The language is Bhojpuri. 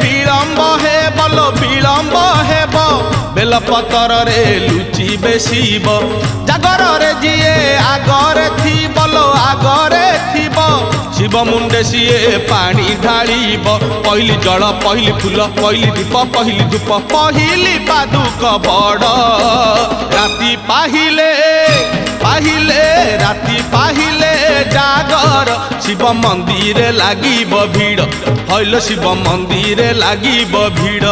विलम्ब हे बोलो विलम्ब हेब बेलपतर रे लुचिबे शिव जागर रे जिए आगरे थी बोलो आगरे थीब शिव मुंडे सीए पानी ढालिब पहली जल पहली फूल पहली दीप पहली धूप पहली पादुक बड़ राति पाहिले पाहिले राति पाहिले जागर शिव मंदिर लागिब भीड़ हईल शिव मंदिर लागिब भीड़।